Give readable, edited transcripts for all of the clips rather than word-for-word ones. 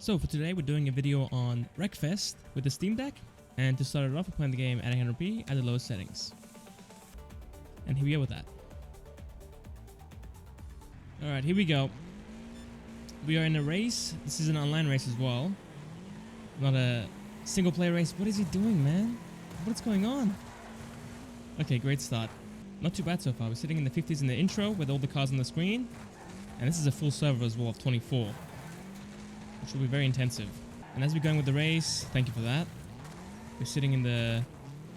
So for today we're doing a video on Wreckfest with the Steam Deck, and to start it off we're playing the game at 100p at the lowest settings. And here we go with that. Alright, here we go. We are in a race. This is an online race as well. Not a single player race. What is he doing, man? What's going on? Okay, great start. Not too bad so far. We're sitting in the 50s in the intro with all the cars on the screen. And this is a full server as well of 24. Which will be very intensive. And as we're going with the race, thank you for that. We're sitting in the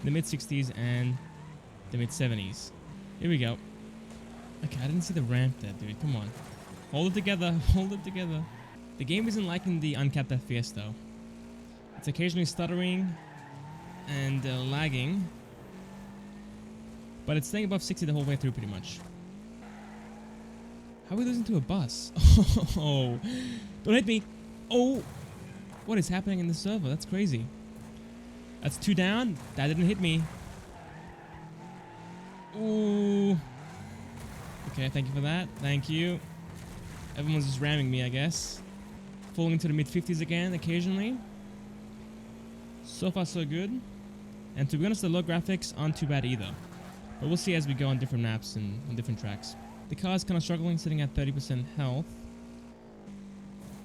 mid 60s and the mid 70s. Here we go. Okay, I didn't see the ramp there, dude. Come on. Hold it together. Hold it together. The game isn't liking the uncapped FPS though. It's occasionally stuttering and lagging. But it's staying above 60 the whole way through pretty much. How are we losing to a bus? Oh, don't hit me. Oh, what is happening in the server? That's crazy. That's 2 down. That didn't hit me. Ooh. Okay, thank you for that. Thank you. Everyone's just ramming me, I guess. Falling into the mid 50s again occasionally. So far so good. And to be honest, the low graphics aren't too bad either. But we'll see as we go on different maps and on different tracks. The car's kind of struggling, sitting at 30% health.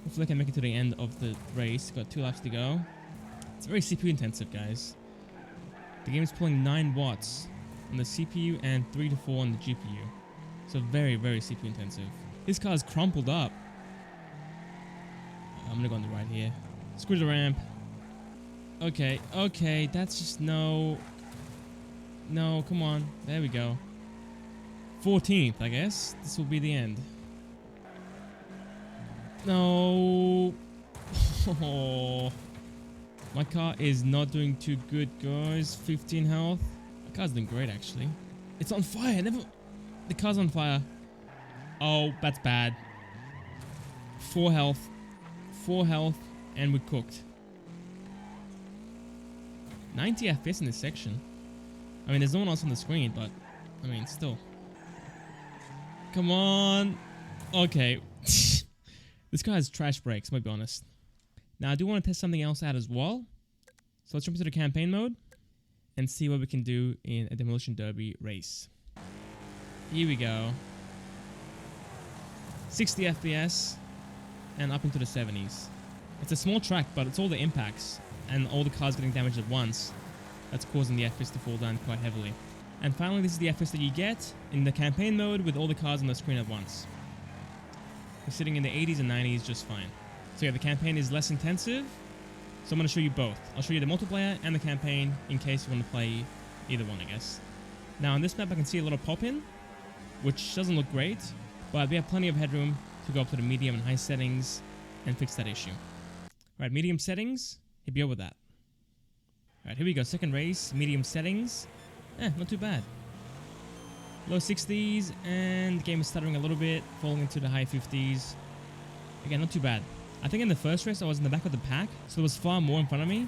Hopefully I can make it to the end of the race. Got 2 laps to go. It's very CPU intensive, guys. The game is pulling 9 watts on the CPU and 3 to 4 on the GPU. So very, very CPU intensive. This car is crumpled up. I'm gonna go on the right here. Screw the ramp. Okay, okay, that's just no, come on. There we go. 14th, I guess. This will be the end. No. Oh. My car is not doing too good, guys. 15 health. My car's doing great, actually. It's on fire. The car's on fire. Oh, that's bad. 4 health. 4 health, and we're cooked. 90 FPS in this section. I mean, there's no one else on the screen, but I mean, still. Come on. Okay. This guy has trash brakes, might be honest. Now, I do want to test something else out as well. So let's jump into the campaign mode and see what we can do in a Demolition Derby race. Here we go. 60 FPS and up into the 70s. It's a small track, but it's all the impacts and all the cars getting damaged at once that's causing the FPS to fall down quite heavily. And finally, this is the FPS that you get in the campaign mode with all the cars on the screen at once. We're sitting in the 80s and 90s just fine. So yeah, the campaign is less intensive. So I'm going to show you both. I'll show you the multiplayer and the campaign in case you want to play either one, I guess. Now on this map I can see a lot of pop-in, which doesn't look great, but we have plenty of headroom to go up to the medium and high settings and fix that issue. Alright, medium settings, hit me up with that. Alright, here we go, second race, medium settings. Not too bad. Low 60s, and the game is stuttering a little bit, falling into the high 50s. Again, not too bad. I think in the first race I was in the back of the pack, so there was far more in front of me,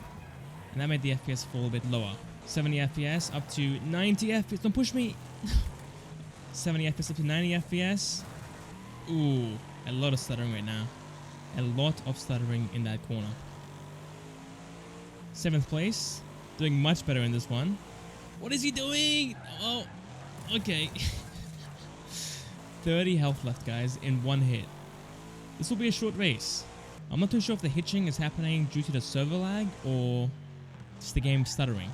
and that made the FPS fall a bit lower. 70 FPS up to 90 FPS. Don't push me! 70 FPS up to 90 FPS. Ooh, a lot of stuttering right now. A lot of stuttering in that corner. 7th place. Doing much better in this one. What is he doing? Oh, okay. 30 health left, guys, in 1 hit. This will be a short race. I'm not too sure if the hitching is happening due to the server lag or just the game stuttering.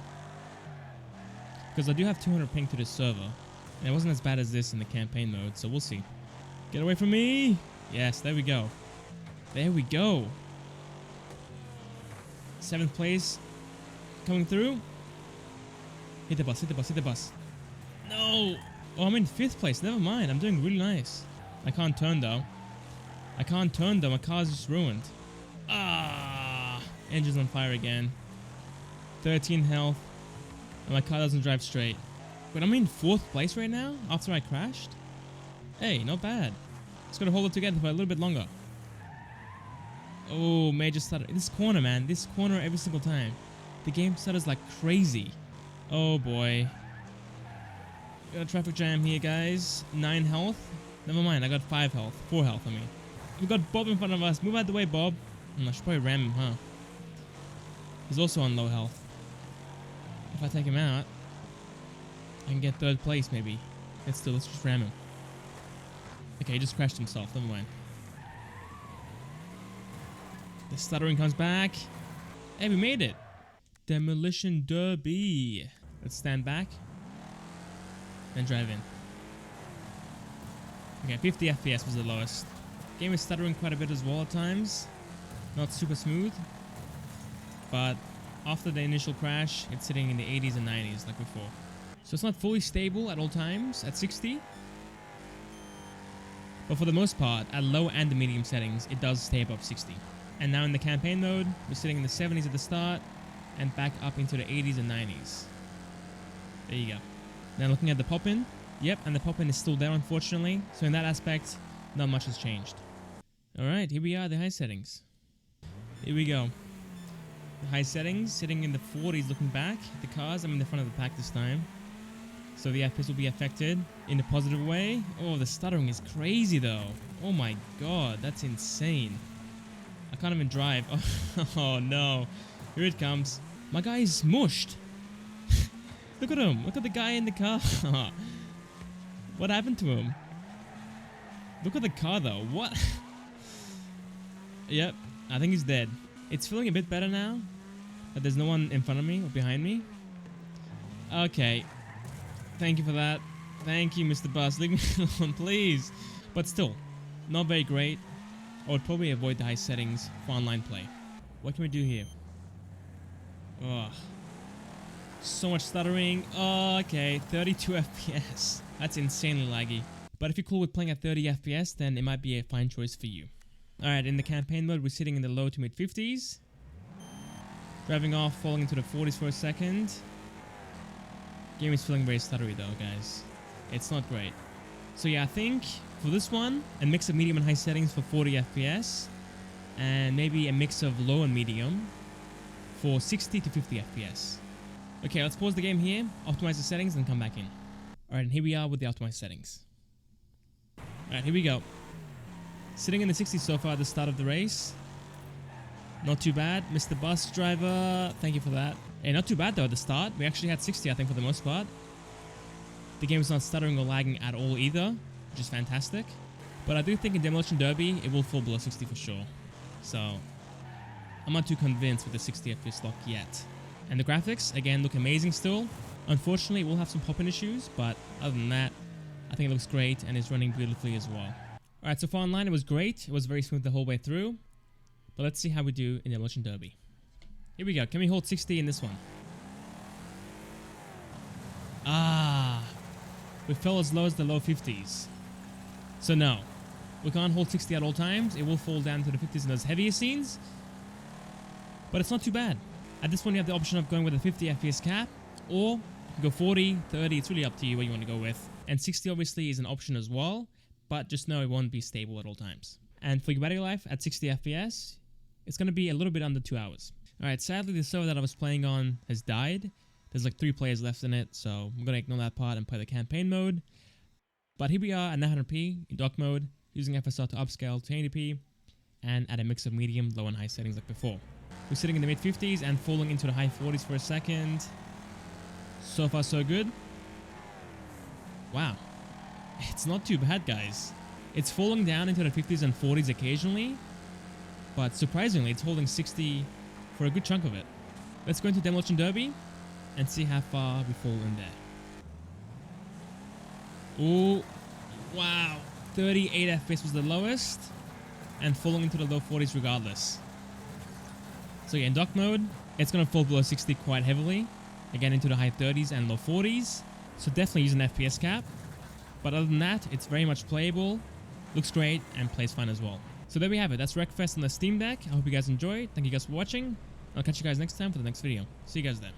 Because I do have 200 ping to this server, and it wasn't as bad as this in the campaign mode, so we'll see. Get away from me! Yes, there we go. There we go. 7th place. Coming through. Hit the bus, hit the bus, hit the bus. No! Oh, I'm in 5th place. Never mind. I'm doing really nice. I can't turn though. I can't turn though. My car's just ruined. Ah! Engine's on fire again. 13 health. And my car doesn't drive straight. But I'm in 4th place right now after I crashed. Hey, not bad. Just gotta hold it together for a little bit longer. Oh, major stutter. This corner, man. This corner every single time. The game stutters like crazy. Oh boy. Got a traffic jam here, guys. 9 health. Never mind, I got 5 health. 4 health, I mean. We got Bob in front of us. Move out the way, Bob. I should probably ram him, huh? He's also on low health. If I take him out, I can get third place maybe. Let's just ram him. Okay, he just crashed himself. Never mind. The stuttering comes back. Hey, we made it. Demolition Derby. Let's stand back. Then drive in. Okay, 50 FPS was the lowest. Game is stuttering quite a bit as well at times. Not super smooth. But after the initial crash, it's sitting in the 80s and 90s like before. So it's not fully stable at all times at 60. But for the most part, at low and the medium settings, it does stay above 60. And now in the campaign mode, we're sitting in the 70s at the start and back up into the 80s and 90s. There you go. Now looking at the pop-in. Yep, and the pop-in is still there unfortunately. So in that aspect, not much has changed. Alright, here we are, the high settings. Here we go. The high settings, sitting in the 40s looking back. The cars, I'm in the front of the pack this time. So the FPS will be affected in a positive way. Oh, the stuttering is crazy though. Oh my god, that's insane. I can't even drive. Oh no. Here it comes. My guy is smushed. Look at him. Look at the guy in the car. What happened to him? Look at the car though. What? Yep, I think he's dead. It's feeling a bit better now, but there's no one in front of me or behind me. Okay. Thank you for that. Thank you, Mr. Bus. Leave me alone, please. But still, not very great. I would probably avoid the high settings for online play. What can we do here? Oh, so much stuttering. Oh, okay, 32 FPS. That's insanely laggy. But if you're cool with playing at 30 FPS, then it might be a fine choice for you. Alright, in the campaign mode, we're sitting in the low to mid 50s. Driving off, falling into the 40s for a second. Game is feeling very stuttery though, guys. It's not great. So yeah, I think for this one, a mix of medium and high settings for 40 FPS. And maybe a mix of low and medium for 60 to 50 FPS. Okay, let's pause the game here, optimize the settings, and come back in. Alright, and here we are with the optimized settings. Alright, here we go. Sitting in the 60s so far at the start of the race. Not too bad. Mr. Bus Driver, thank you for that. Hey, not too bad though at the start. We actually had 60, I think, for the most part. The game is not stuttering or lagging at all either, which is fantastic. But I do think in Demolition Derby, it will fall below 60 for sure. So, I'm not too convinced with the 60 FPS lock yet. And the graphics, again, look amazing still. Unfortunately, it will have some pop-in issues, but other than that, I think it looks great and is running beautifully as well. Alright, so for online, it was great. It was very smooth the whole way through. But let's see how we do in Demolition Derby. Here we go. Can we hold 60 in this one? Ah, we fell as low as the low 50s. So no, we can't hold 60 at all times. It will fall down to the 50s in those heavier scenes. But it's not too bad. At this point, you have the option of going with a 50 FPS cap, or you can go 40, 30. It's really up to you what you want to go with. And 60 obviously is an option as well, but just know it won't be stable at all times. And for your battery life at 60 FPS, it's going to be a little bit under 2 hours. Alright, sadly the server that I was playing on has died. There's like 3 players left in it, so I'm going to ignore that part and play the campaign mode. But here we are at 900p in dock mode, using FSR to upscale to 1080p, and at a mix of medium, low and high settings like before. We're sitting in the mid 50s and falling into the high 40s for a second. So far so good. Wow. It's not too bad, guys. It's falling down into the 50s and 40s occasionally, but surprisingly it's holding 60 for a good chunk of it. Let's go into Demolition Derby and see how far we fall in there. Oh, wow. 38 FPS was the lowest and falling into the low 40s regardless. So yeah, in dock mode, it's going to fall below 60 quite heavily. Again, into the high 30s and low 40s. So definitely use an FPS cap. But other than that, it's very much playable, looks great, and plays fine as well. So there we have it. That's Wreckfest on the Steam Deck. I hope you guys enjoyed. Thank you guys for watching. I'll catch you guys next time for the next video. See you guys then.